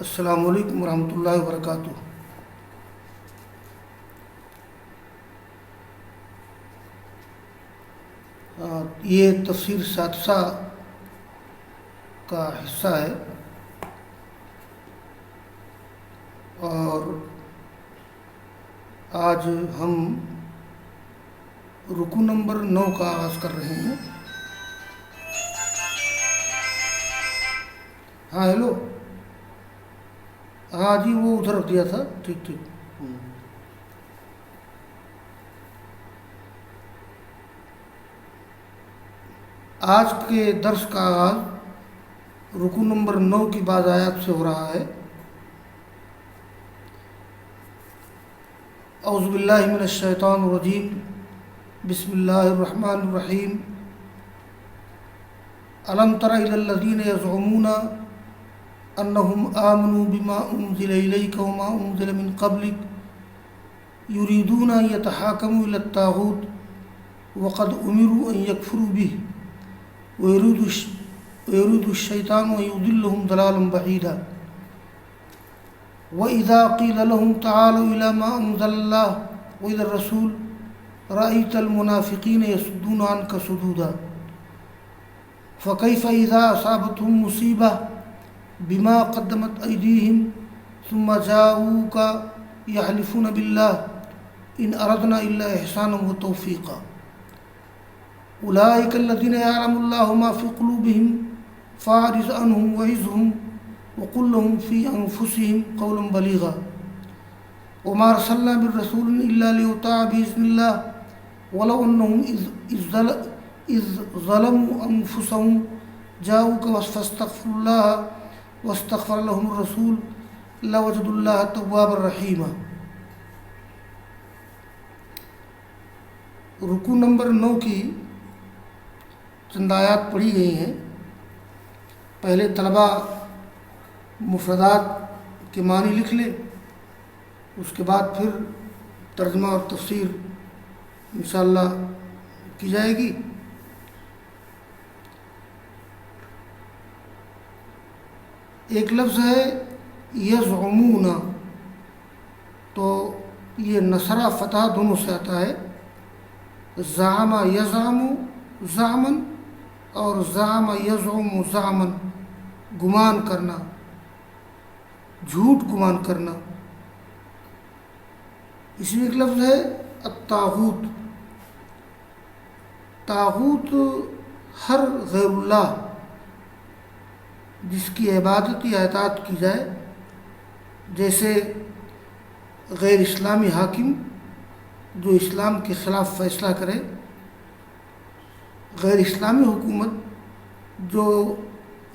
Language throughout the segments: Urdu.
السلام علیکم ورحمۃ اللہ وبرکاتہ۔ یہ تفسیر سادسہ کا حصہ ہے اور آج ہم رکوع نمبر 9 کا آغاز کر رہے ہیں۔ ہاں ہیلو، ہاں جی وہ ادھر رکھ دیا تھا، ٹھیک ٹھیک۔ آج کے درس کا آغاز رکوع نمبر 9 کی بعض آیات سے ہو رہا ہے۔ اعوذ باللہ من الشیطان الرجیم، بسم اللہ الرحمن الرحیم۔ الم تر الی الذین یزعمون انہم آمنوا بما انزل الیک وما انزل من قبلک یریدون ان یتحاکموا الی الطاغوت وقد امروا ان یکفروا به ويريد الشيطان أن يضلهم ضلالا بعيدا وإذا قيل لهم تعالوا إلى ما أنزل الله وإلى الرسول رأيت المنافقين يصدون عنك صدودا فكيف إذا أصابتهم مصيبة بما قدمت أيديهم ثم جاءوك يحلفون بالله إن أردنا إلا إحسانا وتوفيقا أولئك الذين يعلم الله ما في قلوبهم فاعرض عنهم وعظهم وقل لهم في أنفسهم قولا بليغا وما أرسلنا من رسول إلا ليطاع بإذن الله ولو أنهم إذ ظلموا أنفسهم جاءوك فاستغفروا الله واستغفر لهم الرسول لوجدوا الله توابا رحيما۔ رکوع نمبر 9 کی چند آیات پڑھی گئی ہیں۔ پہلے طلبہ مفردات کے معنی لکھ لیں، اس کے بعد پھر ترجمہ اور تفسیر انشاءاللہ کی جائے گی۔ ایک لفظ ہے یزعمون، تو یہ نصرہ فتح دونوں سے آتا ہے۔ زعم یزعم زعمن اور زعم یزعم زعمن، گمان کرنا، جھوٹ گمان کرنا۔ اس میں ایک لفظ ہے الطاغوت۔ طاغوت ہر غیر اللہ جس کی عبادت یا اطاعت کی جائے، جیسے غیر اسلامی حاکم جو اسلام کے خلاف فیصلہ کرے، غیر اسلامی حکومت جو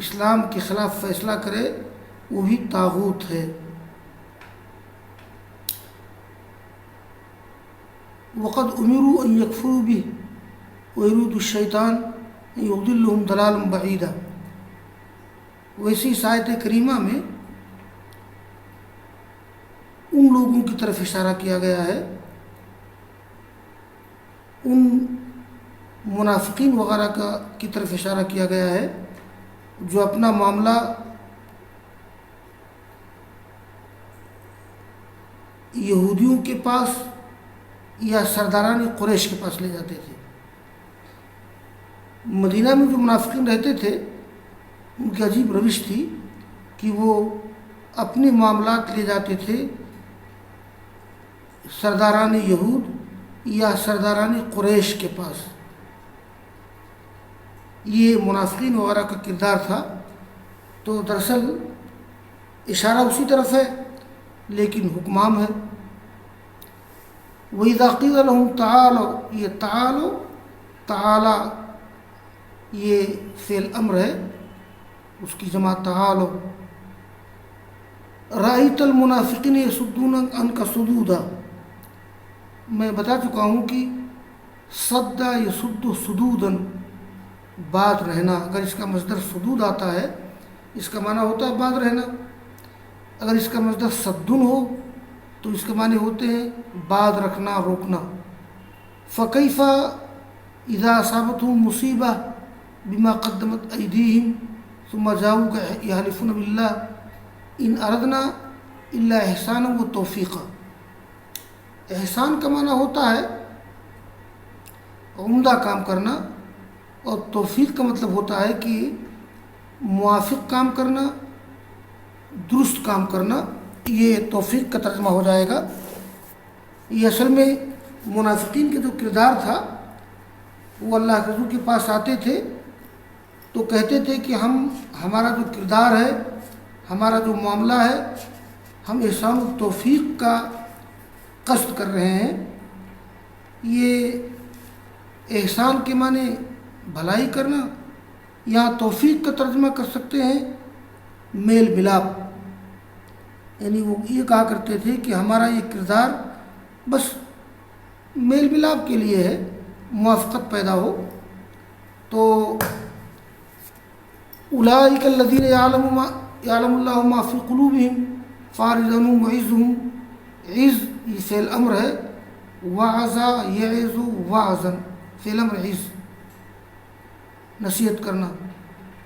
اسلام کے خلاف فیصلہ کرے، وہی طاغوت ہے۔ وقد امروا ان یکفروا به ویرید الشیطان ان یضلهم ضلالا بعیدا۔ ویسی اس آیت کریمہ میں ان لوگوں کی طرف اشارہ کیا گیا ہے، ان منافقین وغیرہ کی طرف اشارہ کیا گیا ہے جو اپنا معاملہ یہودیوں کے پاس یا سرداران قریش کے پاس لے جاتے تھے۔ مدینہ میں جو منافقین رہتے تھے ان کی عجیب روش تھی کہ وہ اپنے معاملات لے جاتے تھے سرداران یہود یا سرداران قریش کے پاس۔ یہ منافقین وغیرہ کا کردار تھا، تو دراصل اشارہ اسی طرف ہے لیکن حکم عام ہے۔ وَإِذَا قِيلَ لَهُمْ تَعَالَوْا، یہ تعالو تعالی یہ فعل امر ہے، اس کی جمع تعالو۔ رَأَيْتَ الْمُنَافِقِينَ يَصُدُّونَ عَنْكَ صُدُودًا، میں بتا چکا ہوں کہ صد یصد صدوداً بعد رہنا، اگر اس کا مصدر صدود آتا ہے اس کا معنی ہوتا ہے بعد رہنا، اگر اس کا مصدر صدن ہو تو اس کے معنی ہوتے ہیں بعد رکھنا، روکنا۔ فَكَيْفَ إِذَا أَصَابَتْهُم مُّصِيبَةٌ بِمَا قَدَّمَتْ أَيْدِيهِمْ ثُمَّ جَاءُوكَ يَحْلِفُونَ بِاللَّهِ ان اردنا الا احسان و توفیقہ۔ احسان کا معنی ہوتا ہے عمدہ کام کرنا، اور توفیق کا مطلب ہوتا ہے کہ موافق کام کرنا، درست کام کرنا۔ یہ توفیق کا ترجمہ ہو جائے گا۔ یہ اصل میں منافقین کا جو کردار تھا، وہ اللہ کے رسول کے پاس آتے تھے تو کہتے تھے کہ ہمارا جو کردار ہے، ہمارا جو معاملہ ہے، ہم احسان و توفیق کا قصد کر رہے ہیں۔ یہ احسان کے معنی بھلائی کرنا، یا توفیق کا ترجمہ کر سکتے ہیں میل ملاپ۔ یعنی وہ یہ کہا کرتے تھے کہ ہمارا یہ کردار بس میل ملاپ کے لیے ہے، موافقت پیدا ہو۔ تو اولئک الذین یعلم اللہ ما فی قلوبہم فاعرض عنہم وعظہم۔ عظ یہ فعل امر ہے، وعظ یعظ وعظا فعل امر عظ، نصیحت کرنا۔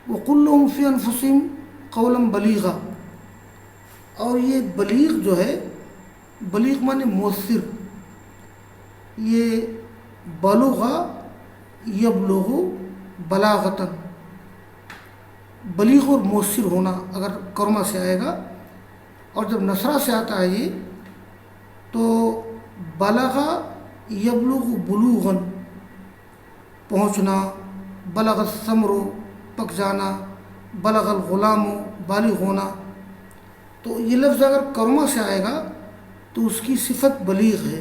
وقل لہم فی انفسہم قولا بلیغا، اور یہ بلیغ جو ہے، بلیغ معنی مؤثر، یہ بلغ یبلغ بلاغتاً، بلیغ اور مؤثر ہونا اگر کرما سے آئے گا، اور جب نصرہ سے آتا ہے یہ تو بلغ یبلغ بلوغاً، پہنچنا، بلغ الثمر پک جانا، بلغ الغلام بالغ ہونا۔ تو یہ لفظ اگر کرما سے آئے گا تو اس کی صفت بلیغ ہے،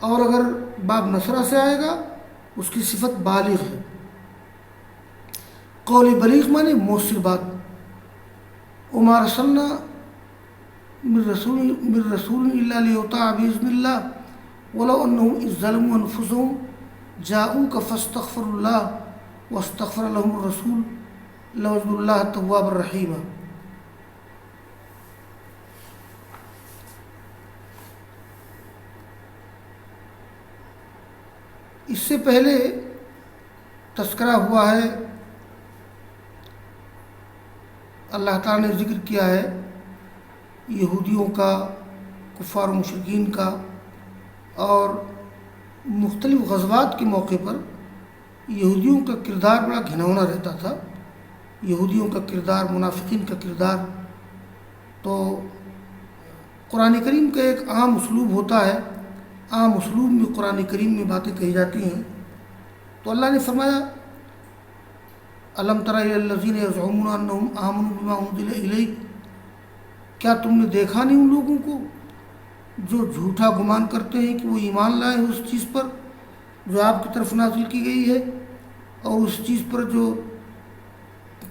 اور اگر باب نصرہ سے آئے گا اس کی صفت بالغ ہے۔ قول بلیغ معنی مؤثر بات۔ وما ارسلنا من رسول الا لیطاع باذن اللہ ولو انهم اذ ظلموا انفسهم جاءوك فاستغفروا الله واستغفر لهم الرسول لوجدوا الله توابا رحیما۔ اس سے پہلے تذکرہ ہوا ہے، اللہ تعالیٰ نے ذکر کیا ہے یہودیوں کا، کفار و مشرکین کا، اور مختلف غزوات کے موقع پر یہودیوں کا کردار بڑا گھناؤنا رہتا تھا، یہودیوں کا کردار، منافقین کا کردار۔ تو قرآن کریم کا ایک عام اسلوب ہوتا ہے، عام اسلوب میں قرآن کریم میں باتیں کہی جاتی ہیں۔ تو اللہ نے فرمایا الم تر الی الذین یزعمون انہم آمنوا بما انزل الیک، کیا تم نے دیکھا نہیں ان لوگوں کو جو جھوٹا گمان کرتے ہیں کہ وہ ایمان لائے ہیں اس چیز پر جو آپ کی طرف نازل کی گئی ہے، اور اس چیز پر جو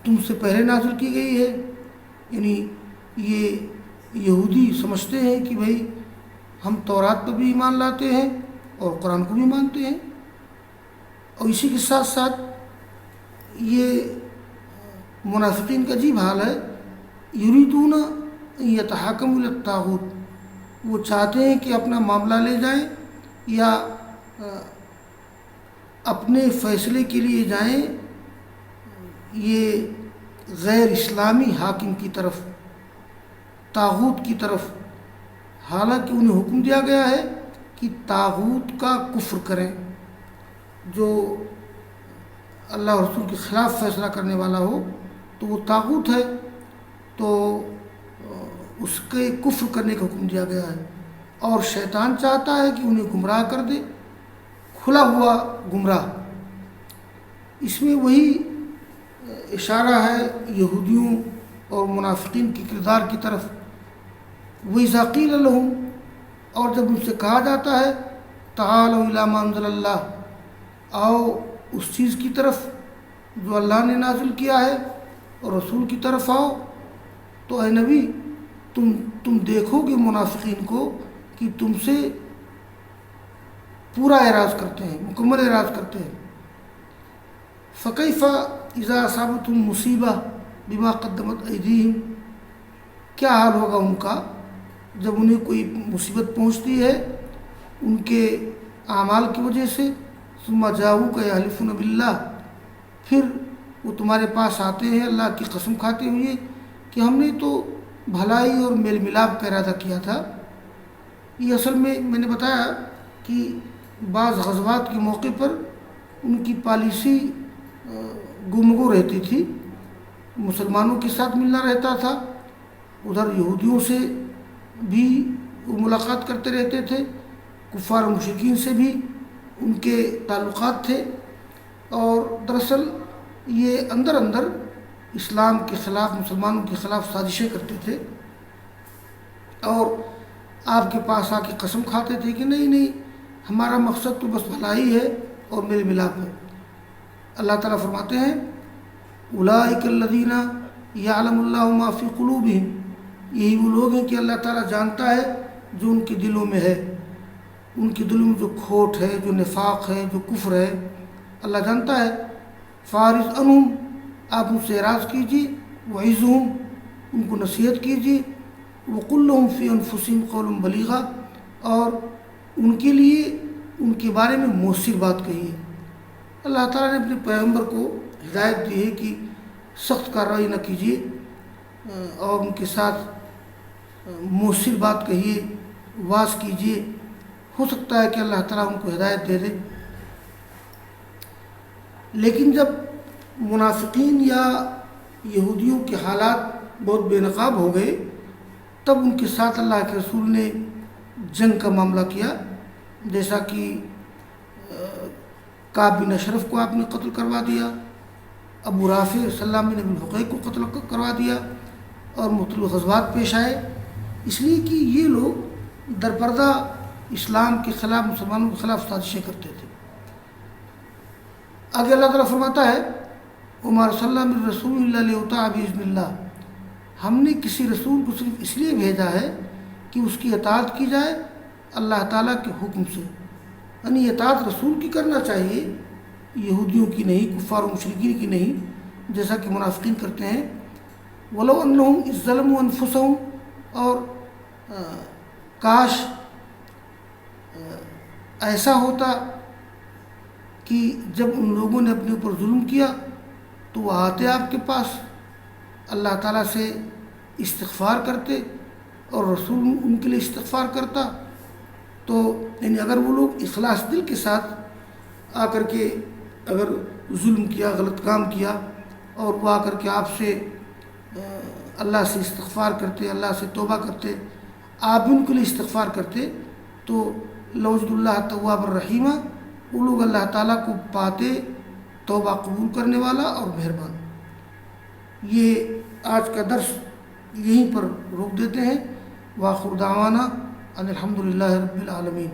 تم سے پہلے نازل کی گئی ہے۔ یعنی یہ یہودی سمجھتے ہیں کہ بھئی ہم تورات پر بھی ایمان لاتے ہیں اور قرآن کو بھی مانتے ہیں، اور اسی کے ساتھ ساتھ یہ منافقین کا عجیب حال ہے، یریدون ان یتحاکموا الی الطاغوت، وہ چاہتے ہیں کہ اپنا معاملہ لے جائیں یا اپنے فیصلے کے لیے جائیں یہ غیر اسلامی حاکم کی طرف، طاغوت کی طرف، حالانکہ انہیں حکم دیا گیا ہے کہ طاغوت کا کفر کریں، جو اللہ اور رسول کے خلاف فیصلہ کرنے والا ہو تو وہ طاغوت ہے، تو اس کے کفر کرنے کا حکم دیا گیا ہے۔ اور شیطان چاہتا ہے کہ انہیں گمراہ کر دے، کھلا ہوا گمراہ۔ اس میں وہی اشارہ ہے یہودیوں اور منافقین کے کردار کی طرف۔ وَإِذَا قِيلَ لَهُمْ، اور جب ان سے کہا جاتا ہے تَعَالَوْا إِلَىٰ مَا أَنزَلَ اللَّهُ، آؤ اس چیز کی طرف جو اللہ نے نازل کیا ہے اور رسول کی طرف آؤ، تو اے نبی تم دیکھو گے منافقین کو کہ تم سے پورا اعراض کرتے ہیں، مکمل اعراض کرتے ہیں۔ فَكَيْفَ إِذَا أَصَابَتْهُم مُّصِيبَةٌ بِمَا قَدَّمَتْ أَيْدِيهِمْ، کیا حال ہوگا ان کا جب انہیں کوئی مصیبت پہنچتی ہے ان کے اعمال کی وجہ سے۔ ثُمَّ جَاءُوكَ يَحْلِفُونَ بِاللَّهِ، پھر وہ تمہارے پاس آتے ہیں اللہ کی قسم کھاتے ہوئے کہ ہم نے تو بھلائی اور میل ملاپ کا ارادہ کیا تھا۔ یہ اصل میں نے بتایا کہ بعض غزوات کے موقع پر ان کی پالیسی گمگو رہتی تھی، مسلمانوں کے ساتھ ملنا رہتا تھا، ادھر یہودیوں سے بھی وہ ملاقات کرتے رہتے تھے، کفار و مشرکین سے بھی ان کے تعلقات تھے، اور دراصل یہ اندر اندر اسلام کے خلاف، مسلمانوں کے خلاف سازشیں کرتے تھے، اور آپ کے پاس آ کے قسم کھاتے تھے کہ نہیں ہمارا مقصد تو بس بھلائی ہے اور میل ملاپ ہے۔ اللہ تعالیٰ فرماتے ہیں اولئک الذین یعلم اللہ ما فی قلوبہم، یہی وہ لوگ ہیں کہ اللہ تعالیٰ جانتا ہے جو ان کے دلوں میں ہے، ان کے دلوں میں جو کھوٹ ہے، جو نفاق ہے، جو کفر ہے، اللہ جانتا ہے۔ فارض عنہم، آپ ان سے اعراض کیجیے، وعظہم، ان کو نصیحت کیجیے، وقل لہم فی انفسہم قولا بلیغا، اور ان کے لیے ان کے بارے میں مؤثر بات کہیے۔ اللہ تعالیٰ نے اپنے پیغمبر کو ہدایت دی ہے کہ سخت کارروائی نہ کیجیے اور ان کے ساتھ مؤثر بات کہیے، واعظ کیجیے، ہو سکتا ہے کہ اللہ تعالیٰ ان کو ہدایت دے دے۔ لیکن جب منافقین یا یہودیوں کے حالات بہت بے نقاب ہو گئے، تب ان کے ساتھ اللہ کے رسول نے جنگ کا معاملہ کیا، جیسا کہ کعب بن اشرف کو آپ نے قتل کروا دیا، ابو رافع سلام بن ابی الحقیق کو قتل کروا دیا، اور مختلف غزوات پیش آئے، اس لیے کہ یہ لوگ درپردہ اسلام کے خلاف، مسلمانوں کے خلاف سازشیں کرتے تھے۔ آگے اللہ تعالیٰ فرماتا ہے وما ارسلنا من رسول الا لیطاع باذن اللہ، ہم نے کسی رسول کو صرف اس لیے بھیجا ہے کہ اس کی اطاعت کی جائے اللہ تعالیٰ کے حکم سے، یعنی اطاعت رسول کی کرنا چاہیے، یہودیوں کی نہیں، کفار و مشرکین کی نہیں، جیسا کہ منافقین کرتے ہیں۔ ولو انہم اذ ظلموا انفسہم، اور کاش ایسا ہوتا کہ جب ان لوگوں نے اپنے اوپر ظلم کیا تو وہ آتے آپ کے پاس، اللہ تعالیٰ سے استغفار کرتے اور رسول ان کے لیے استغفار کرتا، تو یعنی اگر وہ لوگ اخلاص دل کے ساتھ آ کر کے اگر ظلم کیا، غلط کام کیا، اور وہ آ کر کے آپ سے اللہ سے استغفار کرتے، اللہ سے توبہ کرتے، آپ بھی ان کے لیے استغفار کرتے، تو لوجد اللہ تواب الرحیمہ، وہ لوگ اللہ تعالیٰ کو پاتے توبہ قبول کرنے والا اور مہربان۔ یہ آج کا درس یہیں پر روک دیتے ہیں۔ وآخر دعوانا ان الحمد للہ رب العالمین۔